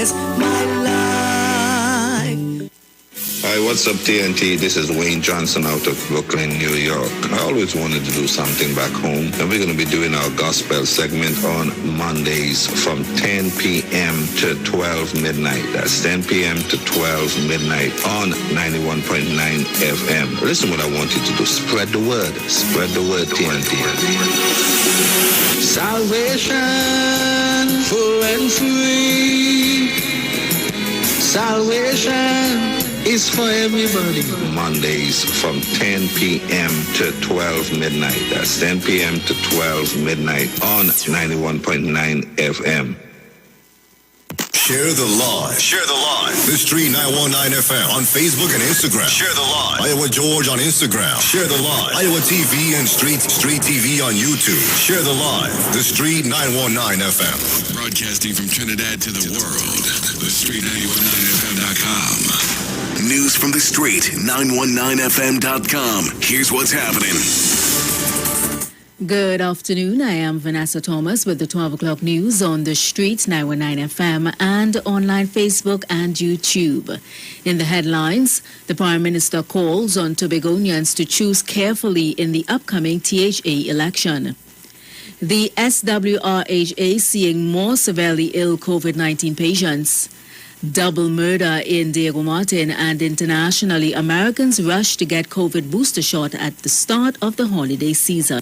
is my life. Hi, what's up, TNT? This is Wayne Johnson out of Brooklyn, New York. I always wanted to do something back home, and we're going to be doing our gospel segment on Mondays from 10 p.m. to 12 midnight. That's 10 p.m. to 12 midnight on 91.9 FM. Listen what I want you to do. Spread the word. Spread the word, TNT. Salvation full and free. Salvation is for everybody. Mondays from 10 p.m. to 12 midnight. That's 10 p.m. to 12 midnight on 91.9 FM. Share the live. Share the live. The Street 919 FM on Facebook and Instagram. Share the live. Iowa George on Instagram. Share the live. Iowa TV and Street TV on YouTube. Share the live. The Street 919 FM. Broadcasting from Trinidad to the world. The Street 919FM.com. News from the Street 919FM.com. Here's what's happening. Good afternoon. I am Vanessa Thomas with the 12 o'clock news on the Street 919 FM and online Facebook and YouTube. In the headlines, the Prime Minister calls on Tobagonians to choose carefully in the upcoming THA election. The SWRHA seeing more severely ill COVID-19 patients. Double murder in Diego Martin, and internationally, Americans rush to get COVID booster shot at the start of the holiday season.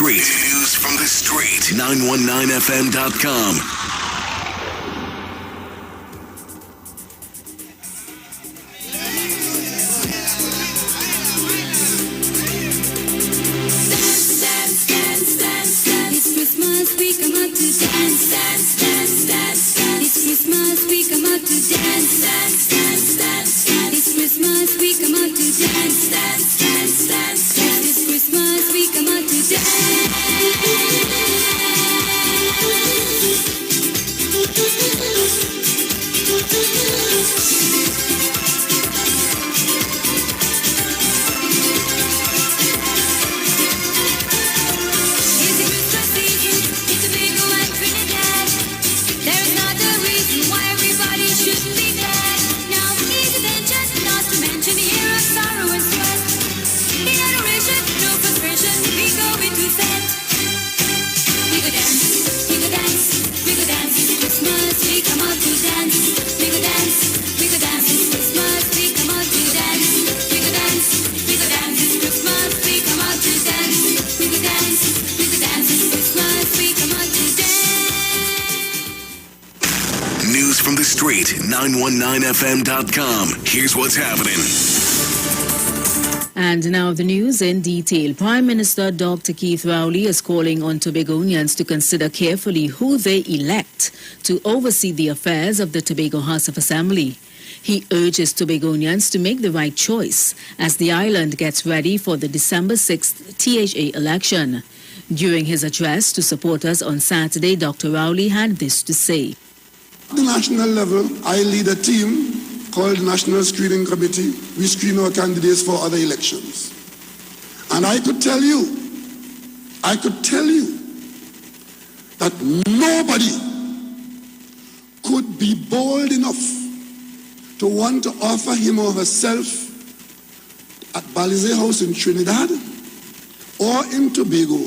News from the Street. 919FM.com. News from the Street, 919FM.com. Here's what's happening. And now the news in detail. Prime Minister Dr. Keith Rowley is calling on Tobagonians to consider carefully who they elect to oversee the affairs of the Tobago House of Assembly. He urges Tobagonians to make the right choice as the island gets ready for the December 6th THA election. During his address to supporters on Saturday, Dr. Rowley had this to say. At the national level, I lead a team called National Screening Committee. We screen our candidates for other elections. And I could tell you that nobody could be bold enough to want to offer him or herself at Balizé House in Trinidad or in Tobago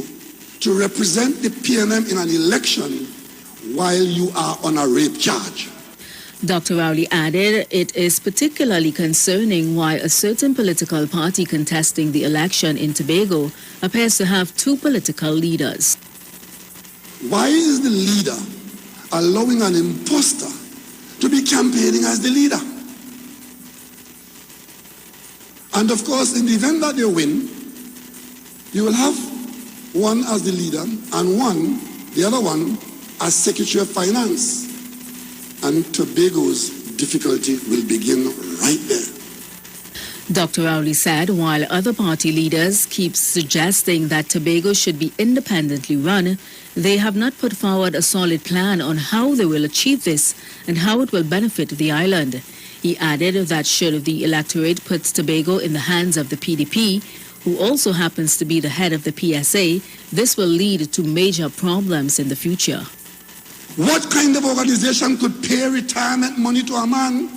to represent the PNM in an election while you are on a rape charge. Dr. Rowley added it is particularly concerning why a certain political party contesting the election in Tobago appears to have two political leaders. Why is the leader allowing an imposter to be campaigning as the leader? And of course, in the event that they win, you will have one as the leader and the other one as Secretary of Finance. And Tobago's difficulty will begin right there. Dr. Rowley said while other party leaders keep suggesting that Tobago should be independently run, they have not put forward a solid plan on how they will achieve this and how it will benefit the island. He added that should the electorate put Tobago in the hands of the PDP, who also happens to be the head of the PSA, this will lead to major problems in the future. What kind of organization could pay retirement money to a man?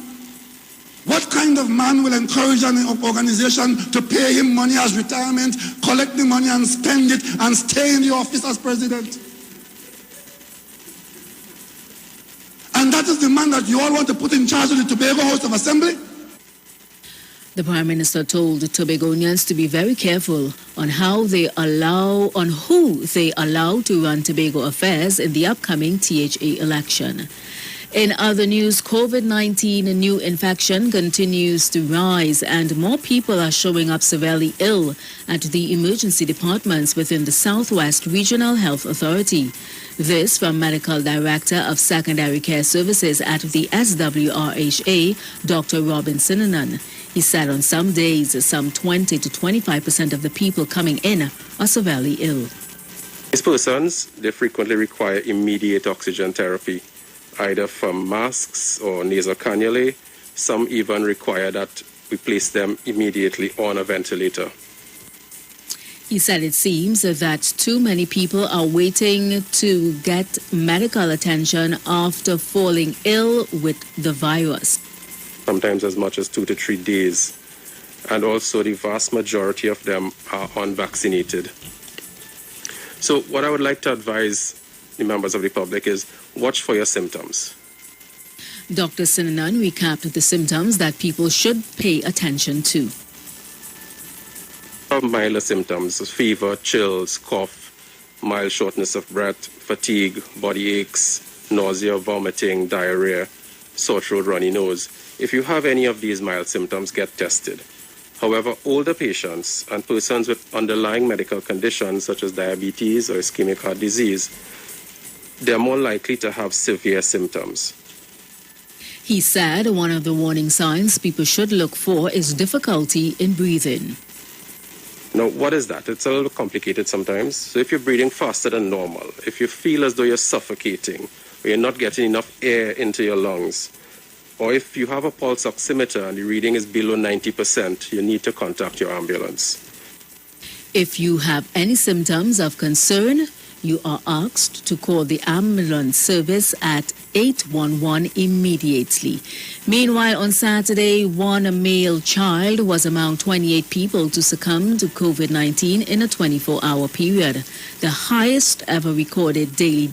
What kind of man will encourage an organization to pay him money as retirement, collect the money and spend it and stay in the office as president? And that is the man that you all want to put in charge of the Tobago House of Assembly? The Prime Minister told the Tobagonians to be very careful on who they allow to run Tobago affairs in the upcoming THA election. In other news, COVID-19 new infection continues to rise and more people are showing up severely ill at the emergency departments within the Southwest Regional Health Authority. This from Medical Director of Secondary Care Services at the SWRHA, Dr. Robin Sinanan. He said on some days, some 20 to 25% of the people coming in are severely ill. These persons, they frequently require immediate oxygen therapy, either from masks or nasal cannulae. Some even require that we place them immediately on a ventilator. He said it seems that too many people are waiting to get medical attention after falling ill with the virus. Sometimes as much as 2 to 3 days. And also the vast majority of them are unvaccinated. So what I would like to advise the members of the public is watch for your symptoms. Dr. Sinanan recapped the symptoms that people should pay attention to. Milder symptoms: fever, chills, cough, mild shortness of breath, fatigue, body aches, nausea, vomiting, diarrhea, sore throat, runny nose. If you have any of these mild symptoms, get tested. However, older patients and persons with underlying medical conditions such as diabetes or ischemic heart disease, they're more likely to have severe symptoms. He said one of the warning signs people should look for is difficulty in breathing. Now, what is that? It's a little complicated sometimes. So if you're breathing faster than normal, if you feel as though you're suffocating, or you're not getting enough air into your lungs, or if you have a pulse oximeter and the reading is below 90%, you need to contact your ambulance. If you have any symptoms of concern, you are asked to call the ambulance service at 811 immediately. Meanwhile, on Saturday, one male child was among 28 people to succumb to COVID-19 in a 24-hour period, the highest ever recorded daily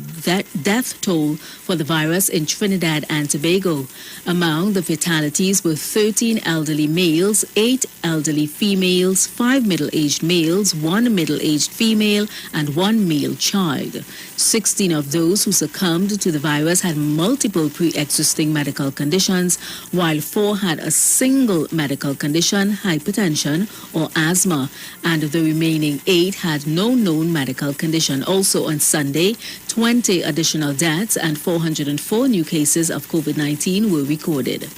death toll for the virus in Trinidad and Tobago. Among the fatalities were 13 elderly males, 8 elderly females, 5 middle-aged males, 1 middle-aged female, and 1 male child. 16 of those who succumbed to the virus had multiple pre-existing medical conditions, while 4 had a single medical condition, hypertension or asthma, and the remaining 8 had no known medical condition. Also on Sunday, 20 additional deaths and 404 new cases of COVID-19 were recorded.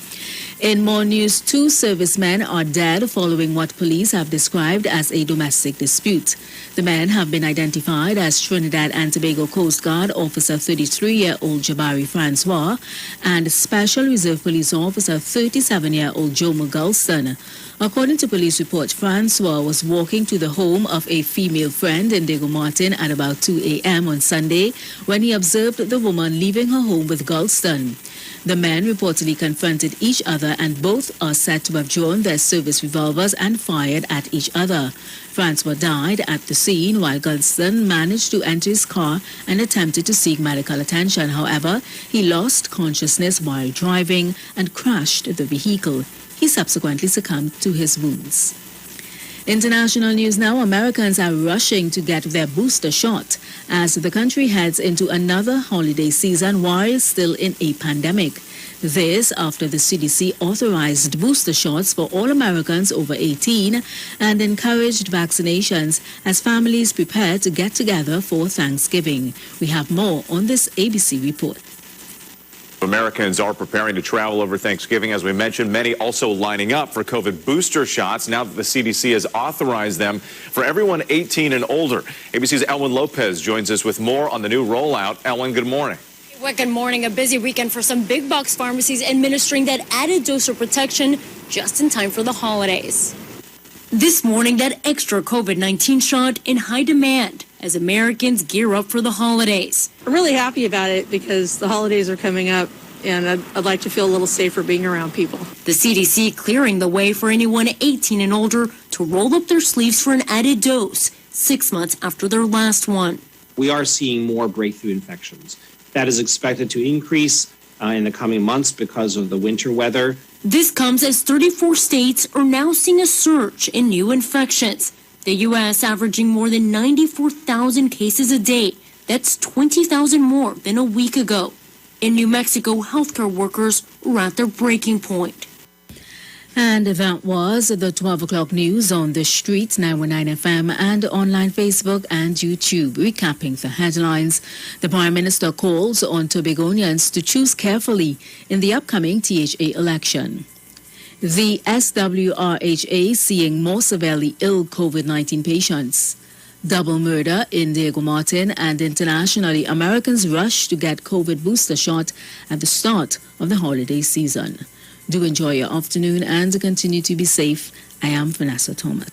In more news, 2 servicemen are dead following what police have described as a domestic dispute. The men have been identified as Trinidad and Tobago Coast Guard Officer 33-year-old Jabari Francois and Special Reserve Police Officer 37-year-old Jomo Gulston. According to police report, Francois was walking to the home of a female friend in Diego Martin at about 2 a.m. on Sunday when he observed the woman leaving her home with Gulston. The men reportedly confronted each other and both are said to have drawn their service revolvers and fired at each other. Francois died at the scene while Gunston managed to enter his car and attempted to seek medical attention. However, he lost consciousness while driving and crashed the vehicle. He subsequently succumbed to his wounds. International news now. Americans are rushing to get their booster shot as the country heads into another holiday season while still in a pandemic. This after the CDC authorized booster shots for all Americans over 18 and encouraged vaccinations as families prepare to get together for Thanksgiving. We have more on this ABC report. Americans are preparing to travel over Thanksgiving. As we mentioned, many also lining up for COVID booster shots now that the CDC has authorized them for everyone 18 and older. ABC's Elwin Lopez joins us with more on the new rollout. Elwin, good morning. Well, good morning. A busy weekend for some big box pharmacies administering that added dose of protection just in time for the holidays. This morning, that extra COVID-19 shot in high demand as Americans gear up for the holidays. I'm really happy about it because the holidays are coming up and I'd like to feel a little safer being around people. The CDC clearing the way for anyone 18 and older to roll up their sleeves for an added dose 6 months after their last one. We are seeing more breakthrough infections. That is expected to increase in the coming months because of the winter weather. This comes as 34 states are now seeing a surge in new infections. The U.S. averaging more than 94,000 cases a day. That's 20,000 more than a week ago. In New Mexico, healthcare workers are at their breaking point. And that was the 12 o'clock news on the streets, 919 FM, and online Facebook and YouTube. Recapping the headlines, the Prime Minister calls on Tobagonians to choose carefully in the upcoming THA election. The SWRHA seeing more severely ill COVID-19 patients. Double murder in Diego Martin, and internationally, Americans rush to get COVID booster shot at the start of the holiday season. Do enjoy your afternoon and continue to be safe. I am Vanessa Thomas.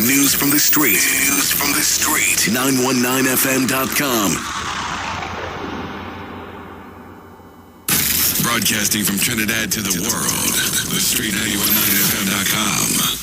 News from the street. News from the street. 919fm.com. Broadcasting from Trinidad to the world. The street 919fm.com.